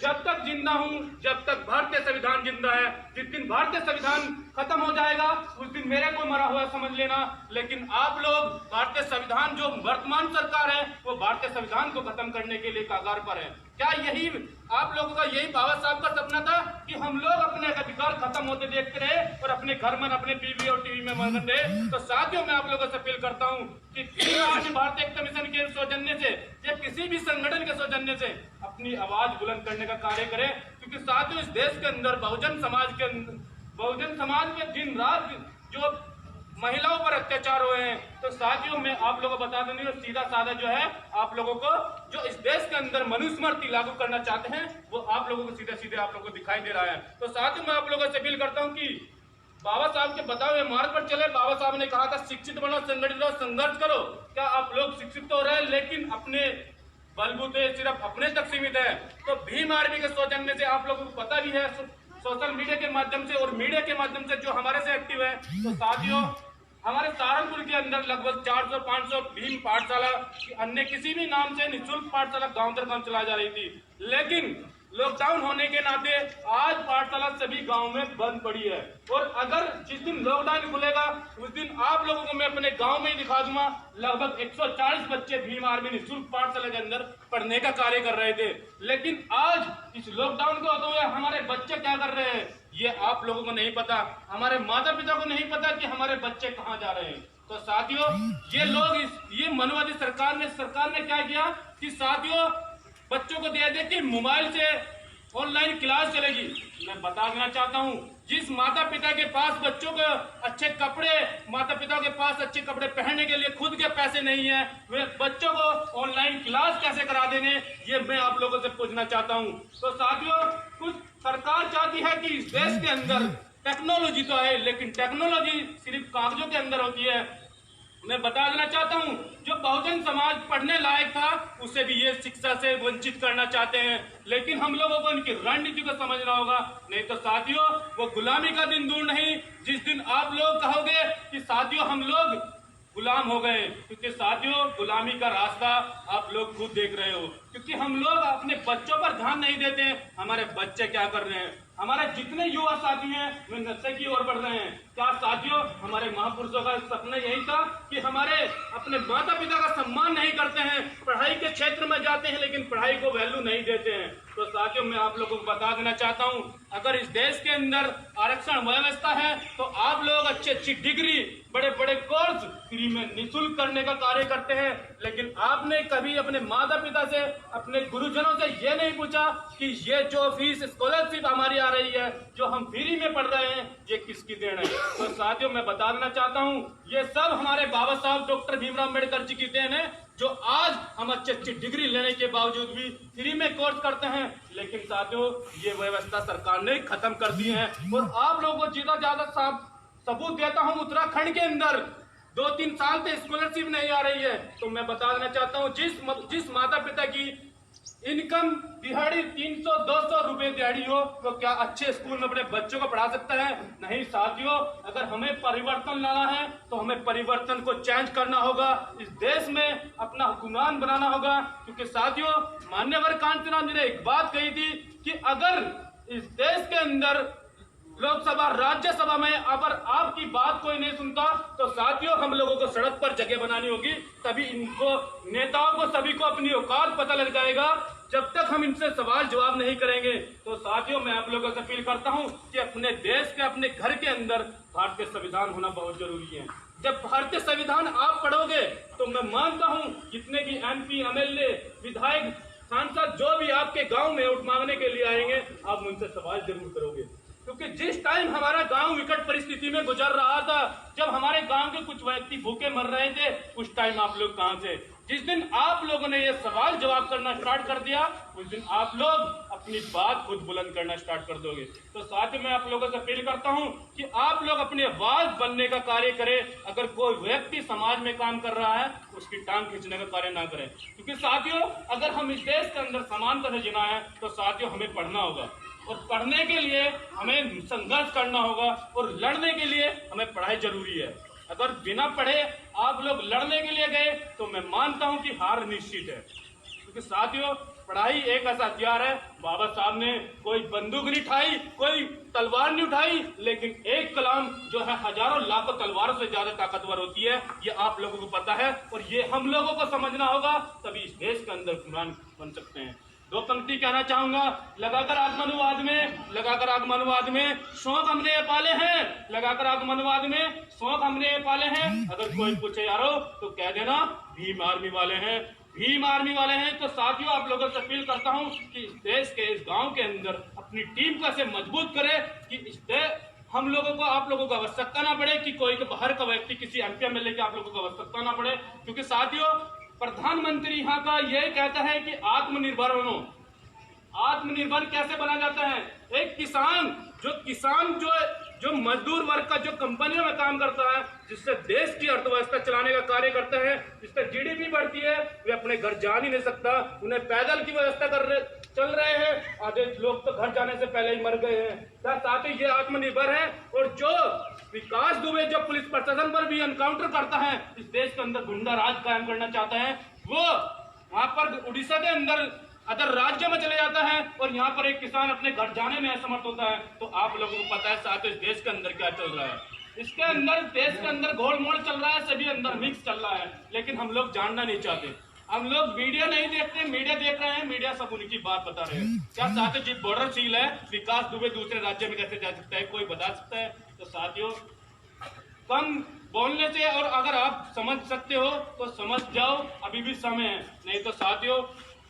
जब तक जिंदा हूं, जब तक भारतीय संविधान जिंदा है। जिस दिन भारतीय संविधान खत्म हो जाएगा उस दिन मेरे को मरा हुआ समझ लेना। लेकिन आप लोग भारतीय संविधान, जो वर्तमान सरकार है वो भारतीय संविधान को खत्म करने के लिए कगार पर है। क्या यही आप लोगों का, यही बाबा साहब का सपना था कि हम लोग अपने अधिकार खत्म होते देखते रहे और अपने घर में, अपने टीवी और टीवी में मगन रहे? तो साथियों, मैं आप लोगों से अपील करता हूं कि भारतीय एकता मिशन के सौजन्य से या किसी भी संगठन के सौजन्य से अपनी आवाज बुलंद करने का कार्य करें। क्योंकि साथियों, इस देश के अंदर बहुजन समाज के दिन रात जो महिलाओं पर अत्याचार हुए हैं, तो साथियों मैं आप लोगों को बता दूंगी, सीधा साधा जो है आप लोगों को, जो इस देश के अंदर मनुस्मृति लागू करना चाहते हैं वो आप लोगों को सीधे सीधे आप लोगों को दिखाई दे रहा है। तो साथियों, मैं आप लोगों से अपील करता हूं कि बाबा साहब के बताए हुए मार्ग पर चले। बाबा साहब ने कहा था शिक्षित बनो, संगठित रहो, संघर्ष करो। क्या आप लोग शिक्षित तो हो रहे हैं लेकिन अपने बलबूते सिर्फ अपने तक सीमित है? तो भीम आर्मी के सौजन्य से आप लोगों को पता भी है, सोशल मीडिया के माध्यम से और मीडिया के माध्यम से जो हमारे से एक्टिव है, तो साथियों हमारे सहारनपुर के अंदर लगभग 400-500 भीम पाठशाला, अन्य किसी भी नाम से निःशुल्क पाठशाला गांव दर गांव चलाई जा रही थी। लेकिन लॉकडाउन होने के नाते आज पाठशाला सभी गांव में बंद पड़ी है। और अगर जिस दिन लॉकडाउन खुलेगा उस दिन आप लोगों को मैं अपने गांव में ही दिखा दूंगा, लगभग 140 बच्चे भीम आर्मी निःशुल्क पाठशाला के अंदर पढ़ने का कार्य कर रहे थे। लेकिन आज इस लॉकडाउन को होते हुए हमारे बच्चे क्या कर रहे हैं ये आप लोगों को नहीं पता, हमारे माता पिता को नहीं पता कि हमारे बच्चे कहाँ जा रहे हैं। तो साथियों, ये लोग ये मनवादी सरकार ने क्या किया कि साथियों बच्चों को दे दे कि मोबाइल से ऑनलाइन क्लास चलेगी। मैं बता देना चाहता हूं, जिस माता पिता के पास बच्चों को अच्छे कपड़े, माता पिता के पास अच्छे कपड़े पहनने के लिए खुद के पैसे नहीं है, वे बच्चों को ऑनलाइन क्लास कैसे करा देंगे, ये मैं आप लोगों से पूछना चाहता हूं। तो साथियों, कुछ सरकार चाहती है कि इस देश के अंदर टेक्नोलॉजी तो है लेकिन टेक्नोलॉजी सिर्फ कागजों के अंदर होती है। मैं बता देना चाहता हूं, जो बहुजन समाज पढ़ने लायक था उसे भी ये शिक्षा से वंचित करना चाहते हैं। लेकिन हम लोगों को इनकी रणनीति को समझना होगा, नहीं तो साथियों वो गुलामी का दिन दूर नहीं जिस दिन आप लोग कहोगे कि साथियों हम लोग गुलाम हो गए। क्योंकि साथियों गुलामी का रास्ता आप लोग खुद देख रहे हो। क्योंकि हम लोग अपने बच्चों पर ध्यान नहीं देते हैं, हमारे बच्चे क्या कर रहे हैं, हमारे जितने युवा साथी हैं वे नशे की ओर बढ़ रहे हैं। क्या साथियों हमारे महापुरुषों का सपना यही था कि हमारे अपने माता पिता का सम्मान नहीं करते हैं, पढ़ाई के क्षेत्र में जाते हैं लेकिन पढ़ाई को वैल्यू नहीं देते हैं। तो साथियों मैं आप लोगों को बता देना चाहता हूं, अगर इस देश के अंदर आरक्षण व्यवस्था है तो आप लोग अच्छी अच्छी डिग्री, बड़े बड़े कोर्स फ्री में निःशुल्क करने का कार्य करते हैं। लेकिन आपने कभी अपने माता पिता से, अपने गुरुजनों से ये नहीं पूछा कि ये जो फीस स्कॉलरशिप हमारी आ रही है, जो हम फ्री में पढ़ रहे हैं, ये किसकी देन है? तो साथियों मैं बता देना चाहता हूं, ये सब हमारे बाबा साहब डॉक्टर भीमराव अम्बेडकर जी की देन है, जो आज हम अच्छी अच्छी डिग्री लेने के बावजूद भी फ्री में कोर्स करते हैं। लेकिन साथियों ये व्यवस्था सरकार ने खत्म कर दी है। और आप लोगों को ज्यादा सबूत देता हूं, उत्तराखंड के अंदर 2-3 साल से स्कॉलरशिप नहीं आ रही है। तो मैं बता देना चाहता हूं, जिस माता पिता की इनकम दिहाड़ी 300-200 रुपए दिहाड़ी हो तो क्या अच्छे स्कूल में अपने बच्चों को पढ़ा सकता है? नहीं साथियों, अगर हमें परिवर्तन लाना है तो हमें परिवर्तन को चेंज करना होगा, इस देश में अपना हुक्मरान बनाना होगा। क्योंकि साथियों मान्यवर कांचीराम जी ने एक बात कही थी कि अगर इस देश के अंदर लोकसभा राज्यसभा में अगर आपकी बात कोई नहीं सुनता तो साथियों हम लोगों को सड़क पर जगह बनानी होगी, तभी इनको नेताओं को सभी को अपनी औकात पता लग जाएगा। जब तक हम इनसे सवाल जवाब नहीं करेंगे तो साथियों मैं आप लोगों से अपील करता हूं कि अपने देश के, अपने घर के अंदर भारतीय संविधान होना बहुत जरूरी है। जब भारतीय संविधान आप पढ़ोगे तो मैं मानता हूं जितने भी MP, MLA, विधायक, सांसद जो भी आपके गांव में वोट मांगने के लिए आएंगे आप उनसे सवाल जरूर करोगे। क्योंकि जिस टाइम हमारा गांव विकट परिस्थिति में गुजर रहा था, जब हमारे गांव के कुछ व्यक्ति भूखे मर रहे थे, उस टाइम आप लोग कहां थे? जिस दिन आप लोगों ने ये सवाल जवाब करना स्टार्ट कर दिया उस दिन आप लोग अपनी बात खुद बुलंद करना स्टार्ट कर दोगे। तो साथ ही मैं आप लोगों से अपील करता हूं कि आप लोग अपनी आवाज बनने का कार्य करें। अगर कोई व्यक्ति समाज में काम कर रहा है उसकी टांग खींचने का कार्य ना करें। क्योंकि साथियों अगर हम इस देश के अंदर समानता से जीना है तो साथियों हमें पढ़ना होगा, और पढ़ने के लिए हमें संघर्ष करना होगा, और लड़ने के लिए हमें पढ़ाई जरूरी है। अगर बिना पढ़े आप लोग लड़ने के लिए गए तो मैं मानता हूं कि हार निश्चित है। क्योंकि साथियों पढ़ाई एक ऐसा हथियार है, बाबा साहब ने कोई बंदूक नहीं उठाई, कोई तलवार नहीं उठाई, लेकिन एक कलाम जो है हजारों लाखों तलवारों से ज्यादा ताकतवर होती है। ये आप लोगों को पता है और ये हम लोगों को समझना होगा, तभी इस देश के अंदर हुक्मरान बन सकते हैं। दो पंक्ति कहना चाहूंगा, लगाकर आगमनवाद में शौक हमने ये पाले हैं, लगाकर आगमनवाद में शौक हमने ये पाले हैं। अगर कोई पूछे यारो तो कह देना भीम आर्मी वाले हैं, भीम आर्मी वाले हैं। तो साथियों आप लोगों से अपील करता हूं कि इस देश के, इस गांव के अंदर अपनी टीम को ऐसे मजबूत करे कि हम लोगों को, आप लोगों को आवश्यकता ना पड़े कि कोई बाहर का व्यक्ति किसी एमपी एमएलए की आप लोगों को आवश्यकता ना पड़े। क्योंकि साथियों प्रधानमंत्री यहाँ का यह कहता है कि आत्मनिर्भर बनो। आत्मनिर्भर कैसे बना जाता है? एक किसान जो मजदूर वर्ग का, जो कंपनियों में काम करता है, जिससे देश की अर्थव्यवस्था चलाने का कार्य करता है, जिससे जीडीपी बढ़ती है, वे अपने घर जा ही नहीं सकता, उन्हें पैदल की व्यवस्था चल रहे हैं। आधे लोग तो घर जाने से पहले ही मर गए हैं। क्या साथ ही ये आत्मनिर्भर है? और जो विकास दुबे जो पुलिस प्रशासन पर भी एनकाउंटर करता है, इस देश के अंदर गुंडा राज कायम करना चाहता है, वो वहां पर उड़ीसा के अंदर अदर राज्य में चले जाता है और यहाँ पर एक किसान अपने घर जाने में असमर्थ होता है। तो आप लोगों को पता है साथ इस देश के अंदर क्या चल रहा है। इसके अंदर, देश के अंदर गोलमोल चल रहा है, सभी अंदर मिक्स चल रहा है, लेकिन हम लोग जानना नहीं चाहते। हम लोग मीडिया नहीं देखते, मीडिया देख रहे हैं, मीडिया सब उनकी बात बता रहे हैं। क्या साथ जी बॉर्डर सील है, विकास दुबे दूसरे राज्य में कैसे जा सकता है, कोई बता सकता है? तो साथियों कम बोलने से, और अगर आप समझ सकते हो तो समझ जाओ, अभी भी समय है। नहीं तो साथियों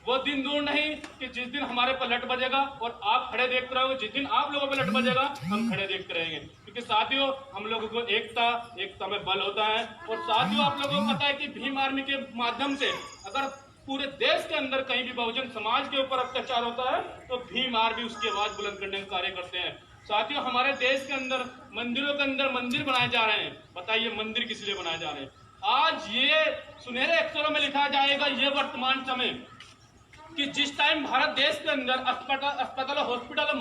वो दिन दूर नहीं कि जिस दिन हमारे पर लट बजेगा और आप खड़े देखते रहोगे, जिस दिन आप लोगों पर लट बजेगा हम खड़े देखते रहेंगे। क्योंकि साथियों हम लोगों को एकता में बल होता है। और साथियों आप लोगों को पता है कि भीम आर्मी के माध्यम से अगर पूरे देश के अंदर कहीं भी बहुजन समाज के ऊपर अत्याचार होता है तो भीम आर्मी उसकी आवाज बुलंद करने का कार्य करते हैं। साथियों हमारे देश के अंदर मंदिरों के अंदर मंदिर बनाए जा रहे हैं। बताइए मंदिर किस लिए बनाए जा रहे हैं? आज ये सुनहरे अक्षरों में लिखा जाएगा, ये वर्तमान समय कि जिस टाइम भारत देश के अंदर अस्पताल हॉस्पिटल और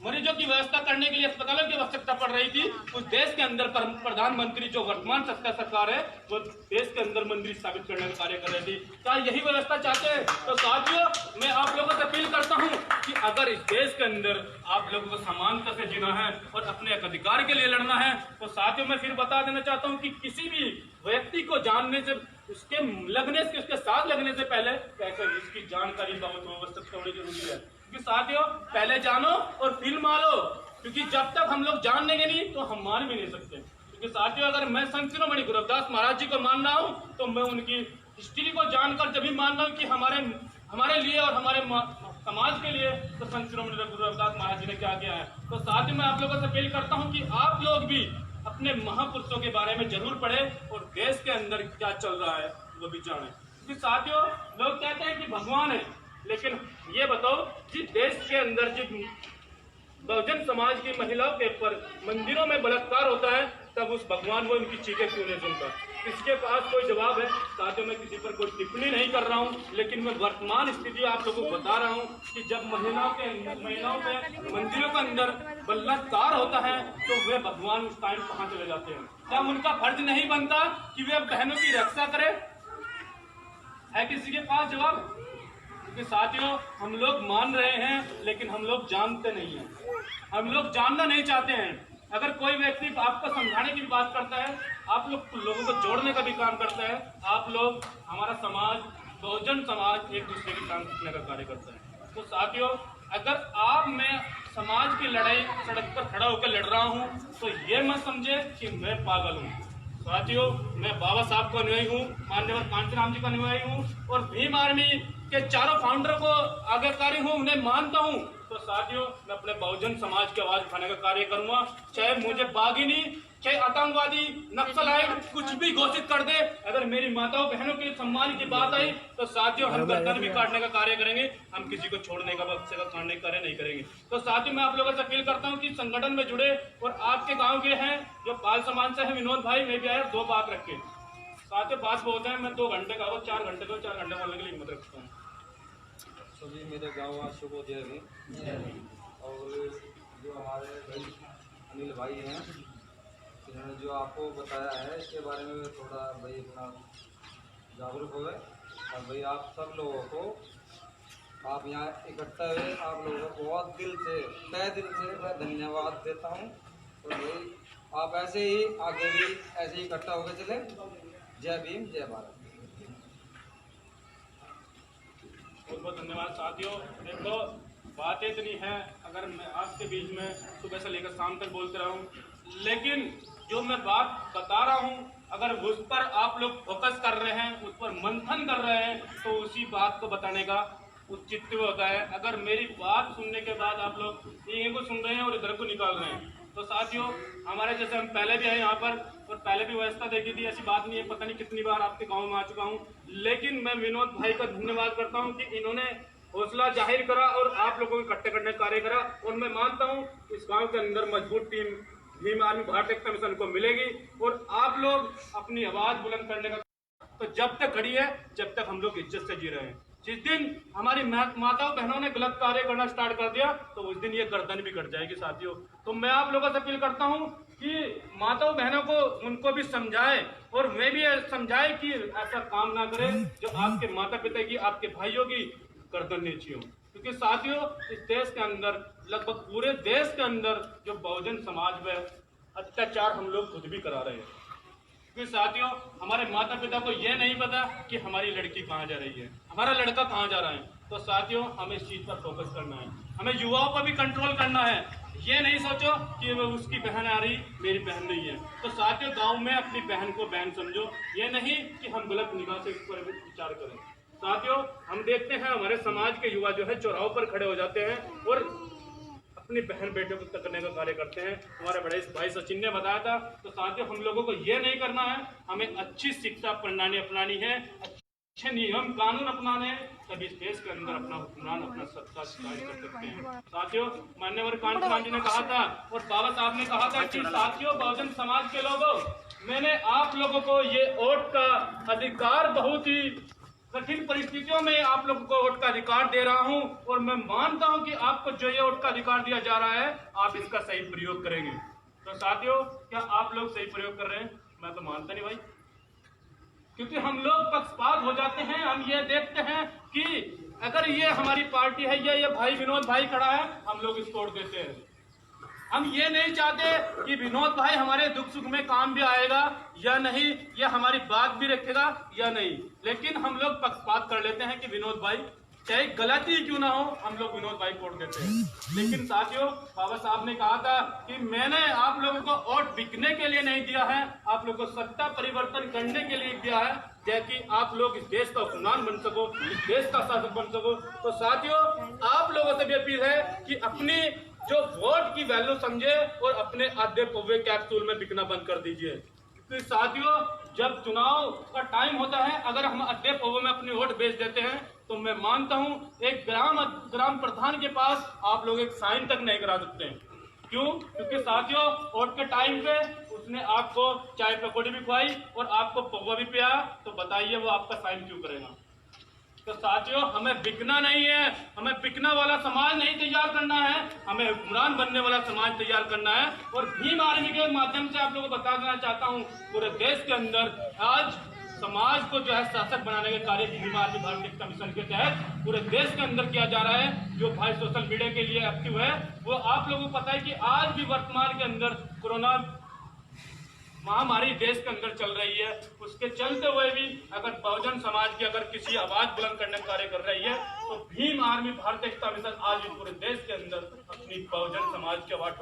मरीजों की व्यवस्था करने के लिए अस्पतालों की आवश्यकता पड़ रही थी, उस देश के अंदर प्रधानमंत्री जो वर्तमान सरकार है वो देश के अंदर मंदिर स्थापित करने का कार्य कर रही थी। क्या यही व्यवस्था चाहते हैं? तो साथियों मैं आप लोगों से अपील करता हूं कि अगर इस देश के अंदर आप लोगों को समानता से जीना है और अपने अधिकार के लिए लड़ना है, तो साथियों मैं फिर बता देना चाहता हूं कि किसी भी व्यक्ति को जानने से, उसके साथ लगने से पहले कैसे इसकी जानकारी बहुत व्यवस्थित होनी जरूरी है। क्योंकि साथियों पहले जानो और फिर मानो, क्योंकि जब तक हम लोग जान लेंगे नहीं तो हम मान भी नहीं सकते। क्योंकि साथियों अगर मैं संत शिरोमणि गुरु रविदास महाराज जी को मान रहा हूँ तो मैं उनकी हिस्ट्री को जानकर जब भी मान रहा हूँ कि हमारे लिए और हमारे समाज के लिए तो संत शिरोमणि गुरु रविदास महाराज जी ने क्या किया है। तो साथ ही मैं आप लोगों से अपील करता हूँ कि आप लोग भी अपने महापुरुषों के बारे में जरूर पढ़े और देश के अंदर क्या चल रहा है वो भी जाने। क्योंकि साथियों लोग कहते हैं कि भगवान है, लेकिन ये बताओ जिस देश के अंदर जिस बहुजन समाज की महिलाओं के ऊपर मंदिरों में बलात्कार होता है तब उस भगवान को उनकी चीखें क्यों नहीं सुनता? इसके पास कोई जवाब है? साथियों मैं किसी पर कोई टिप्पणी नहीं कर रहा हूं, लेकिन मैं वर्तमान स्थिति आप लोगों को बता रहा हूं कि जब महिलाओं पे मंदिरों के अंदर बलात्कार होता है तो वे भगवान उस टाइम कहाँ चले जाते हैं? क्या उनका फर्ज नहीं बनता कि वे बहनों की रक्षा करें? है किसी के पास जवाब? क्योंकि साथियों हम लोग मान रहे हैं लेकिन हम लोग जानते नहीं हैं, हम लोग जानना नहीं चाहते हैं। अगर कोई व्यक्ति आपको समझाने की भी बात करता है, आप लोगों को जोड़ने का भी काम करता है, आप लोग, हमारा समाज, बहुजन समाज एक दूसरे की काम सीखने का कार्य करता है। तो साथियों अगर आप मैं समाज की लड़ाई सड़क पर खड़ा होकर लड़ रहा हूँ तो ये मत समझे कि मैं पागल हूँ। साथियों मैं बाबा साहब का अनुयायी हूँ, माननीय कांचीराम जी का अनुयायी हूँ और भीम आर्मी के चारों फाउंडर को आज्ञाकारी हूँ, उन्हें मानता हूँ। तो साथियों मैं अपने बहुजन समाज की आवाज उठाने का कार्य करूंगा, चाहे मुझे बागिनी, चाहे आतंकवादी, नक्सलाइट कुछ भी घोषित कर दे। अगर मेरी माताओं बहनों के सम्मान की बात आई तो साथियों हम गर्दन भी काटने का कार्य करेंगे, हम किसी को छोड़ने का बक्से का काटने का कार्य नहीं करेंगे। तो साथियों मैं आप लोगों से अपील करता हूँ कि संगठन में जुड़े और आपके गाँव के हैं जो पाल समाज से है, विनोद भाई मैं भी आया, 2 बात रखे। साथियों बात बहुत है, मैं 2 घंटे का 4 घंटे बोलने के लिए हिम्मत रखता हूँ। सभी मेरे गाँववासियों को जय हिंद। और जो हमारे भाई अनिल भाई हैं, इन्होंने जो आपको बताया है इसके बारे में थोड़ा भाई अपना जागरूक हो गए। और भाई आप सब लोगों को आप यहाँ इकट्ठा हुए, आप लोगों को बहुत दिल से, तहे दिल से मैं धन्यवाद देता हूँ। और भाई आप ऐसे ही आगे भी ऐसे ही इकट्ठा होकर चले। जय भीम, जय भारत। बहुत बहुत धन्यवाद साथियों। देखो बात इतनी है, अगर मैं आपके बीच में सुबह से लेकर शाम तक बोलते रहूं, लेकिन जो मैं बात बता रहा हूं अगर उस पर आप लोग फोकस कर रहे हैं, उस पर मंथन कर रहे हैं, तो उसी बात को बताने का औचित्य होता है। अगर मेरी बात सुनने के बाद आप लोग ये को सुन रहे हैं और इधर को निकाल रहे हैं, तो साथियों हमारे जैसे हम पहले भी आए यहाँ पर और पहले भी व्यवस्था देखी थी, ऐसी बात नहीं है। पता नहीं कितनी बार आपके गांव में आ चुका हूँ, लेकिन मैं विनोद भाई का धन्यवाद करता हूँ कि इन्होंने हौसला जाहिर करा और आप लोगों को इकट्ठे करने का कार्य करा। और मैं मानता हूँ इस गांव के अंदर मजबूत टीम भीम आर्मी भारत एकता मिशन को मिलेगी और आप लोग अपनी आवाज बुलंद करने का, तो जब तक खड़ी है जब तक हम लोग इज्जत से जी रहे हैं। जिस दिन हमारी माताओं बहनों ने गलत कार्य करना स्टार्ट कर दिया तो उस दिन ये गर्दन भी कट जाएगी साथियों। तो मैं आप लोगों से अपील करता हूँ कि माताओं बहनों को उनको भी समझाए और वे भी समझाए कि ऐसा काम ना करें जो आपके माता पिता की, आपके भाइयों की गर्दन नीची हो। क्योंकि साथियों इस देश के अंदर, लगभग पूरे देश के अंदर जो बहुजन समाज में अत्याचार हम लोग खुद भी करा रहे हैं। क्योंकि साथियों हमारे माता पिता को यह नहीं पता कि हमारी लड़की कहाँ जा रही है, हमारा लड़का कहाँ जा रहा है। तो साथियों हमें इस चीज पर फोकस करना है, हमें युवाओं पर भी कंट्रोल करना है। ये नहीं सोचो कि वो उसकी बहन आ रही, मेरी बहन नहीं है। तो साथियों गांव में अपनी बहन को बहन समझो, ये नहीं कि हम गलत निगाह से इस पर विचार करें। साथियों हम देखते हैं हमारे समाज के युवा जो है चौराहों पर खड़े हो जाते हैं और अपनी बहन बेटे को तकने का कार्य करते हैं। हमारे बड़े भाई सचिन ने बताया था। तो साथियों हम लोगों को ये नहीं करना है, हमें अच्छी शिक्षा प्रणाली अपनानी है, अच्छे नियम कानून अपनाने हैं, तभी इस देश के अंदर अपना हुक्मरान, अपना सत्ता स्थापित कर सकते हैं। साथियों मान्यवर कांचन जी ने कहा था और बाबा साहब ने कहा था कि साथियों बहुजन समाज के लोगों, मैंने आप लोगों को ये वोट का अधिकार बहुत ही कठिन परिस्थितियों में आप लोगों को वोट का अधिकार दे रहा हूं और मैं मानता हूं कि आपको जो ये वोट का अधिकार दिया जा रहा है आप इसका सही प्रयोग करेंगे। तो साथियों क्या आप लोग सही प्रयोग कर रहे हैं? मैं तो मानता नहीं भाई, क्योंकि हम लोग पक्षपात हो जाते हैं। हम ये देखते हैं कि अगर ये हमारी पार्टी है, ये भाई विनोद भाई खड़ा है, हम लोग इसको वोट देते हैं। हम ये नहीं चाहते कि विनोद भाई हमारे दुख सुख में काम भी आएगा या नहीं, या हमारी बात भी रखेगा या नहीं, लेकिन हम लोग पक्षपात कर लेते हैं कि विनोद भाई चाहे गलती क्यों ना हो हम लोग विनोद भाई को वोट देते हैं। लेकिन साथियों बाबा साहब ने कहा था कि मैंने आप लोगों को वोट बिकने के लिए नहीं दिया है, आप लोगों को सत्ता परिवर्तन करने के लिए दिया है, ताकि आप लोग इस देश का हुक्मरान बन सको, इस देश का शासक बन सको। तो साथियों आप लोगों से भी अपील है कि अपनी जो वोट की वैल्यू समझे और अपने आधे पौवे कैप्सूल में बिकना बंद कर दीजिए। क्योंकि साथियों जब चुनाव का टाइम होता है, अगर हम आधे पौवे में अपनी वोट बेच देते हैं तो मैं मानता हूं एक ग्राम प्रधान के पास आप लोग एक साइन तक नहीं करा सकते हैं। क्यों? क्योंकि साथियों वोट के टाइम पे उसने आपको चाय पकौड़ी भी खुआई और आपको पौवा भी पिया, तो बताइए वो आपका साइन क्यों करेगा? तो साथियों हमें बिकना नहीं है, हमें बिकना वाला समाज नहीं तैयार करना है, हमें हुक्मरान बनने वाला समाज तैयार करना है। और भीम आर्मी के माध्यम से आप लोगों को बता देना चाहता हूं, पूरे देश के अंदर आज समाज को जो है शासक बनाने के कार्य भीम आर्मी भारत एकता मिशन के तहत पूरे देश के अंदर किया जा रहा है। जो भाई सोशल मीडिया के लिए एक्टिव है वो आप लोगों को पता है कि आज भी वर्तमान के अंदर कोरोना महामारी देश के अंदर चल रही है, उसके चलते हुए भी अगर बहुजन समाज की अगर किसी आवाज बुलंद करने का कार्य कर रही है तो भीम आर्मी भारत एकता मिशन आज भी पूरे देश के अंदर अपनी बहुजन समाज की आवाज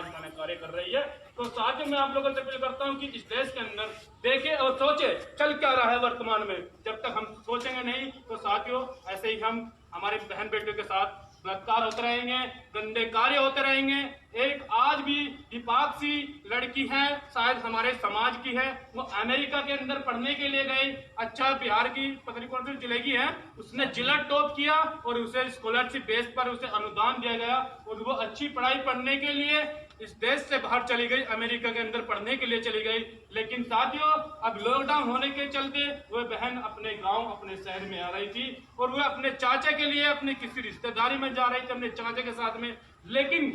उठाने का कार्य कर रही है। तो साथ ही मैं आप लोगों से अपील करता हूं कि इस देश के अंदर देखे और सोचे चल क्या रहा है वर्तमान में। जब तक हम सोचेंगे नहीं तो साथियों ऐसे ही हम हमारे बहन बेटियों के साथ बलात्कार होते रहेंगे, गंदे कार्य होते रहेंगे। एक आज भी दीपाक्षी लड़की है, शायद हमारे समाज की है, वो अमेरिका के अंदर पढ़ने के लिए गई। अच्छा बिहार की पता नहीं कौन सी जिले की है, उसने जिला टॉप किया और उसे स्कॉलरशिप बेस पर उसे अनुदान दिया गया और वो अच्छी पढ़ाई पढ़ने के लिए इस देश से बाहर चली गई, अमेरिका के अंदर पढ़ने के लिए चली गई। लेकिन साथियों अब लॉकडाउन होने के चलते वह बहन अपने गांव अपने शहर में आ रही थी और वह अपने चाचा के लिए अपने किसी रिश्तेदारी में जा रही थी अपने चाचा के साथ में। लेकिन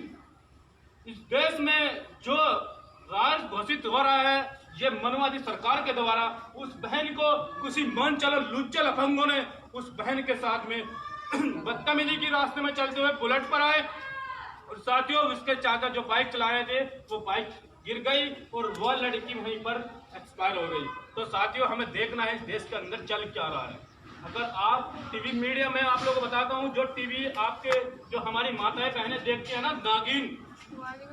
इस देश में जो राज घोषित हो रहा है ये मनवादी सरकार के द्वारा, उस बहन को किसी मन चलो लुच्चे लफंगों ने उस बहन के साथ में बदतमीजी की रास्ते में चलते हुए बुलेट पर आए और साथियों उसके चाचा जो बाइक चला रहे थे वो बाइक गिर गई और वो लड़की वहीं पर एक्सपायर हो गई। तो साथियों हमें देखना है इस देश के अंदर चल क्या रहा है। अगर आप टीवी मीडिया में आप लोगों को बताता हूँ, जो टीवी आपके जो हमारी माताएं बहनें देखती है ना नागिन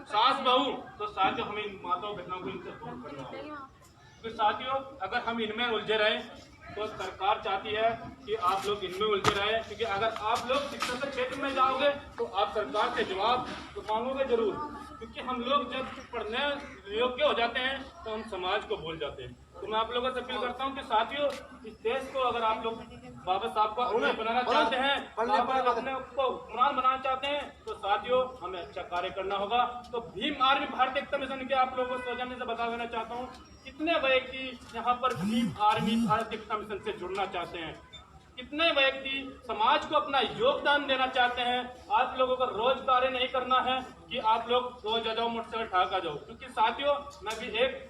सास बहू, तो साथियों हमें इन माताओं बहनों को इनसे दूर करना होगा। तो साथियों अगर हम इनमें उलझे रहे तो सरकार चाहती है कि आप लोग इनमें उलझे रहे, क्योंकि अगर आप लोग शिक्षा के क्षेत्र में जाओगे तो आप सरकार से जवाब तो मांगोगे जरूर, क्योंकि हम लोग जब पढ़ने योग्य हो जाते हैं तो हम समाज को भूल जाते हैं। तो मैं आप लोगों से अपील करता हूं कि साथियों इस देश को अगर आप लोग बाबा साहब को अपना बनाना चाहते हैं, अपने को हुक्मरान बनाना चाहते हैं, तो साथियों हमें अच्छा कार्य करना होगा। तो भीम आर्मी भारतीय एकता मिशन के आप लोगों को सौजन्य से बता देना चाहता हूँ, कितने व्यक्ति यहाँ पर भीम आर्मी भारतीय एकता मिशन से जुड़ना चाहते हैं, कितने व्यक्ति समाज को अपना योगदान देना चाहते हैं। आप लोगों को रोज कार्य नहीं करना है कि आप लोग रोज आ जाओ मोटरसाइकिल ठाक आ जाओ, क्योंकि साथियों मैं भी एक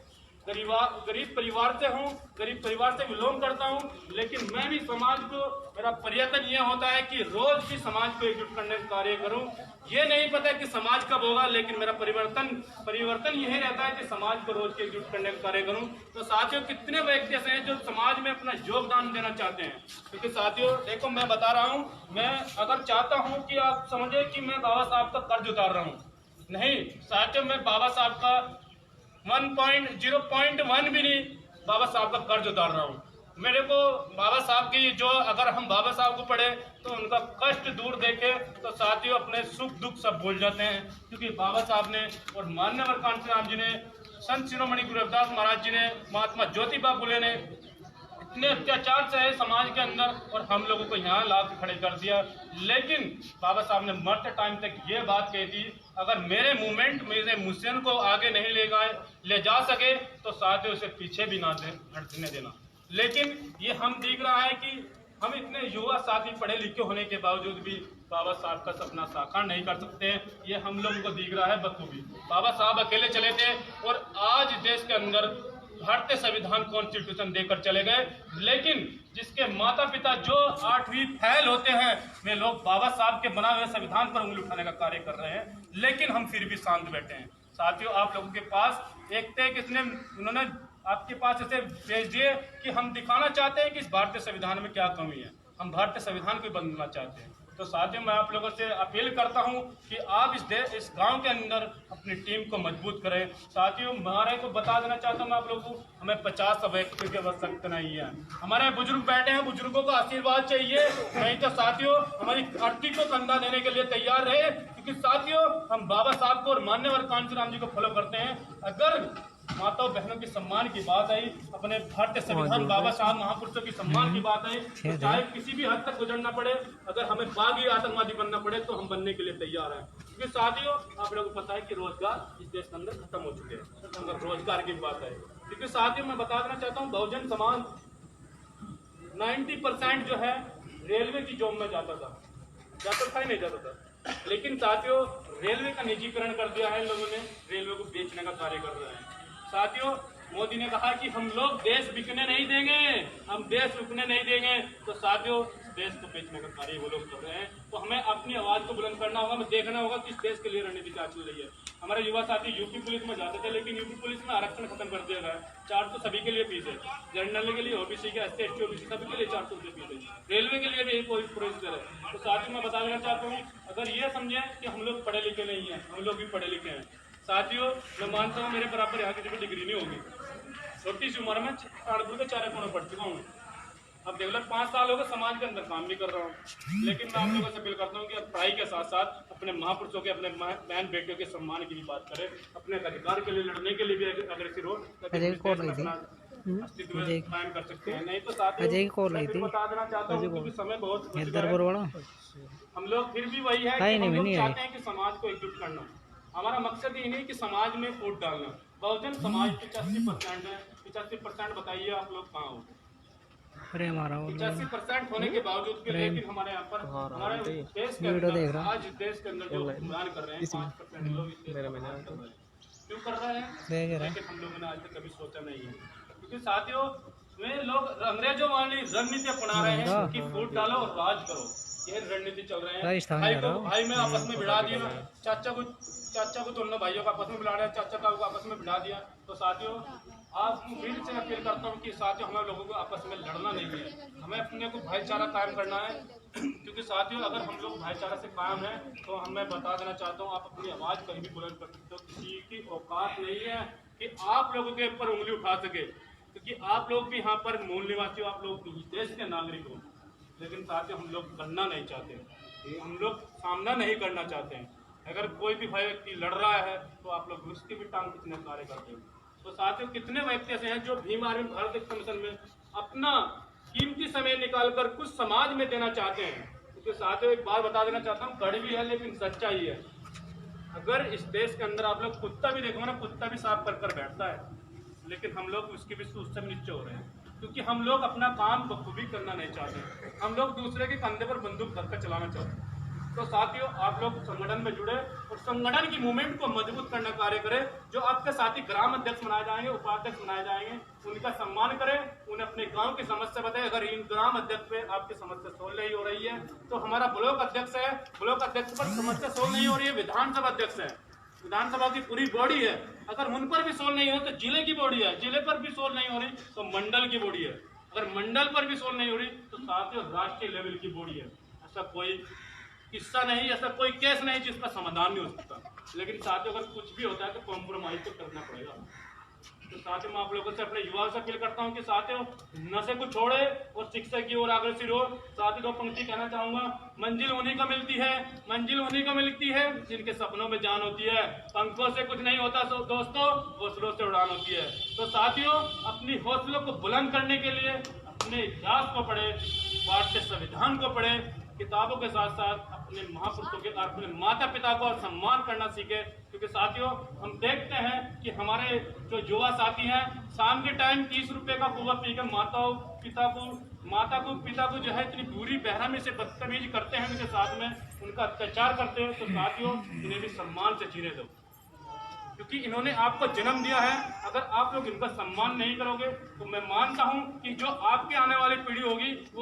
गरीब परिवार से हूँ, गरीब परिवार से बिलोंग करता हूँ, लेकिन मैं भी समाज को, मेरा प्रयत्न यह होता है कि रोज भी समाज को एकजुट करने का कार्य करूँ। ये नहीं पता कि समाज कब होगा, लेकिन मेरा परिवर्तन यही रहता है कि समाज को रोज के एकजुट करने का कार्य करूँ। तो साथियों कितने व्यक्ति ऐसे हैं जो समाज में अपना योगदान देना चाहते हैं, क्योंकि साथियों देखो मैं बता रहा हूँ, मैं अगर चाहता हूँ कि आप समझे कि मैं बाबा साहब का कर्ज उतार रहा हूँ, नहीं साथियों मैं बाबा साहब का 0.1 भी नहीं बाबा साहब का कर्ज उतार रहा हूँ। मेरे को बाबा साहब की जो, अगर हम बाबा साहब को पढ़े तो उनका कष्ट दूर देखे तो साथियों अपने सुख दुख सब भूल जाते हैं, क्योंकि बाबा साहब ने और मान्यवर कांशीराम जी ने, संत शिरोमणि गुरु रविदास महाराज जी ने, महात्मा ज्योतिबा फुले ने इतने अत्याचार सहे समाज के अंदर और हम लोगों को यहाँ ला के खड़े कर दिया। लेकिन बाबा साहब ने मरते टाइम तक ये बात कही थी, अगर मेरे मूवमेंट मेरे मिशन को आगे नहीं ले जा सके तो साथियों उसे पीछे भी ना हटने देना। लेकिन ये हम देख रहा है कि हम इतने युवा साथी पढ़े लिखे होने के बावजूद भी बाबा साहब का सपना साकार नहीं कर सकते हैं, ये हम लोगों को दिख रहा है बखूबी। बाबा साहब अकेले चले थे और आज देश के अंदर भारतीय संविधान कॉन्स्टिट्यूशन देकर चले गए, लेकिन जिसके माता पिता जो 8वीं फेल होते हैं वे लोग बाबा साहब के बनाए हुए संविधान पर उंगली उठाने का कार्य कर रहे हैं, लेकिन हम फिर भी शांत बैठे हैं। साथियों आप लोगों के पास एक किसने उन्होंने आपके पास ऐसे भेज दिए कि हम दिखाना चाहते हैं कि इस भारतीय संविधान में क्या कमी है, हम भारतीय संविधान को बदलना चाहते हैं। तो साथियों मैं आप लोगों से अपील करता हूं कि आप इस गांव के अंदर अपनी टीम को मजबूत करें। साथियों हमारे को बता देना चाहता हूं मैं आप लोगों को, हमें 50 व्यक्ति की आवश्यकता नहीं है। हमारे बुजुर्ग बैठे हैं, बुजुर्गों का आशीर्वाद चाहिए, नहीं तो साथियों हमारी धरती को कंधा देने के लिए तैयार रहे, क्योंकि साथियों हम बाबा साहब को और मान्यवर कांशीराम जी को फॉलो करते हैं। अगर माताओं बहनों के सम्मान की बात आई, अपने भारतीय संविधान बाबा साहब महापुरुषों की सम्मान की बात आई, तो चाहे किसी भी हद तक गुजरना पड़े, अगर हमें बागी आतंकवादी बनना पड़े तो हम बनने के लिए तैयार हैं। क्योंकि साथियों आप लोगों को पता है कि रोजगार इस देश के अंदर खत्म हो चुके हैं, अगर रोजगार की बात है। क्योंकि साथियों मैं बता देना चाहता हूँ बहुजन समाज 90% जो है रेलवे की जॉब में जाता था ही नहीं जाता था, लेकिन साथियों रेलवे का निजीकरण कर दिया है इन लोगों ने, रेलवे को बेचने का कार्य कर रहे हैं। साथियों मोदी ने कहा कि हम लोग देश बिकने नहीं देंगे, हम देश रुकने नहीं देंगे, तो साथियों देश को बेचने का कार्य वो लोग कर रहे हैं। तो हमें अपनी आवाज को बुलंद करना होगा, हमें देखना होगा कि इस देश के लिए रणनीति क्या चल रही है। हमारे युवा साथी यूपी पुलिस में जाते थे, लेकिन यूपी पुलिस में आरक्षण खत्म कर दिया गया। 400 सभी के लिए फीस है, जनरल के लिए ओबीसी के SC ST OBC सभी के लिए 400 रुपये फीस है, रेलवे के लिए भी कोई प्रोसीजर है। तो साथियों मैं बता देना चाहता हूँ, अगर ये समझे कि हम लोग पढ़े लिखे नहीं है, हम लोग भी पढ़े लिखे हैं। साथियों मैं मानता हूँ मेरे बराबर यहाँ किसी भी डिग्री नहीं होगी, छोटी सी उम्र में कानपुर के 4 कोने पढ़ चुका हूँ। अब देख लो 5 साल हो गए समाज के अंदर काम भी कर रहा हूँ, लेकिन मैं आप लोगों से अपील करता हूँ कि पढ़ाई के साथ साथ अपने महापुरुषों के, अपने बहन बेटियों के सम्मान की भी बात करें, अपने अधिकार के लिए लड़ने के लिए भी अग्रसर हो, अस्तित्व कायम कर सकते हैं। नहीं तो साथियों बता देना चाहता हूँ क्योंकि समय बहुत हम लोग फिर भी वही है कि हम लोग चाहते हैं कि समाज को एकजुट करना। हमारा मकसद ये नहीं कि समाज में फूट डालना। बहुजन समाज 85% है, 85% बताइए आप लोग कहाँ हो? 85% होने के बावजूद भी लेकिन हमारे यहाँ पर हमारे देश के अंदर आज देश के अंदर जो हुक्मरान कर रहे हैं 5% लोग क्यों कर रहे हैं, लेकिन हम लोगों ने आज तक कभी सोचा नहीं है। क्योंकि साथियों वे लोग अंग्रेजों वाली रणनीति अपना रहे हैं कि फूट डालो और राज करो, यह रणनीति चल रहे हैं। भाई में आपस में भिड़ा दिया, चाचा को दोनों भाइयों को आपस में भिड़ा दिया, चाचा को आपस में भिड़ा दिया। तो साथियों आप फिर से अपील करता हूँ कि साथियों हमें लोगों को आपस में लड़ना नहीं है, हमें अपने को भाईचारा कायम करना है। क्योंकि साथियों अगर हम लोग भाईचारा से कायम हैं तो हमें बता देना चाहता हूँ, आप अपनी आवाज़ कहीं भी बुलंद कर सकते हो, किसी की औकात नहीं है कि आप लोगों के ऊपर उंगली उठा सके, क्योंकि आप लोग भी यहाँ पर मूल निवासी हो, आप लोग भी देश के नागरिक हो। लेकिन साथियों हम लोग करना नहीं चाहते, हम लोग सामना नहीं करना चाहते हैं। अगर कोई भी व्यक्ति लड़ रहा है तो आप लोग उसकी भी टांग खींचने का कार्य करते हैं। तो साथियों कितने व्यक्ति ऐसे हैं जो भीम आर्मी भारत एक्सटेंशन में अपना कीमती समय निकालकर कुछ समाज में देना चाहते हैं। क्योंकि साथियों एक बात बता देना चाहता हूँ, कड़वी है लेकिन सच्चाई है। अगर इस देश के अंदर आप लोग कुत्ता भी देखोगे ना, कुत्ता भी साफ कर बैठता है, लेकिन हम लोग उसके भी उससे भी नीचे हो रहे हैं, क्योंकि हम लोग अपना काम बखूबी करना नहीं चाहते, हम लोग दूसरे के कंधे पर बंदूक धरकर चलाना चाहते हैं। तो साथियों आप लोग संगठन में जुड़े और संगठन की मूवमेंट को मजबूत करने का कार्य करें। जो आपके साथी ग्राम अध्यक्ष बनाए जाएंगे, उपाध्यक्ष बनाए जाएंगे, उनका सम्मान करें, उन्हें अपने गांव की समस्या बताएं। अगर इन ग्राम अध्यक्ष पे आपकी समस्या सोल्व नहीं हो रही है तो हमारा ब्लॉक अध्यक्ष है, ब्लॉक अध्यक्ष पर समस्या सोल्व नहीं हो रही है, विधानसभा अध्यक्ष है, विधानसभा की पूरी बॉडी है, अगर उन पर भी सोल्व नहीं हो तो जिले की बॉडी है, जिले पर भी सोल्व नहीं हो रही तो मंडल की बॉडी है, अगर मंडल पर भी सोल्व नहीं हो रही तो साथियों राष्ट्रीय लेवल की बॉडी है। ऐसा कोई किस्सा नहीं, ऐसा कोई केस नहीं जिसका समाधान नहीं हो सकता। लेकिन साथियों अगर कुछ भी होता है तो कॉम्प्रोमाइज तो करना पड़ेगा। तो साथियों मैं आप लोगों से, अपने युवाओं से अपील करता हूँ कि साथियों नशे को छोड़े और शिक्षा की ओर अग्रसर हो। साथ ही दो पंक्ति कहना चाहूंगा, मंजिल उन्हीं को मिलती है, मंजिल उन्हीं को मिलती है जिनके सपनों में जान होती है। पंखों से कुछ नहीं होता दोस्तों, हौसलों से उड़ान होती है। तो साथियों अपनी हौसलों को बुलंद करने के लिए अपने इतिहास को पढ़े, भारतीय संविधान को पढ़े, किताबों के साथ साथ अपने महापुरुषों के, अपने माता पिता को सम्मान करना सीखे। क्योंकि साथियों हम देखते हैं कि हमारे जो युवा साथी हैं शाम के टाइम 30 रुपए का कुआ पी कर माता को पिता को जो है इतनी बुरी बेरहमी से बदतमीजी करते हैं, उनके साथ में उनका अत्याचार करते हैं। तो साथियों इन्हें भी सम्मान से जीने दो, क्योंकि इन्होंने आपको जन्म दिया है। अगर आप लोग इनका सम्मान नहीं करोगे तो मैं मानता हूं कि जो आपके आने वाली पीढ़ी होगी वो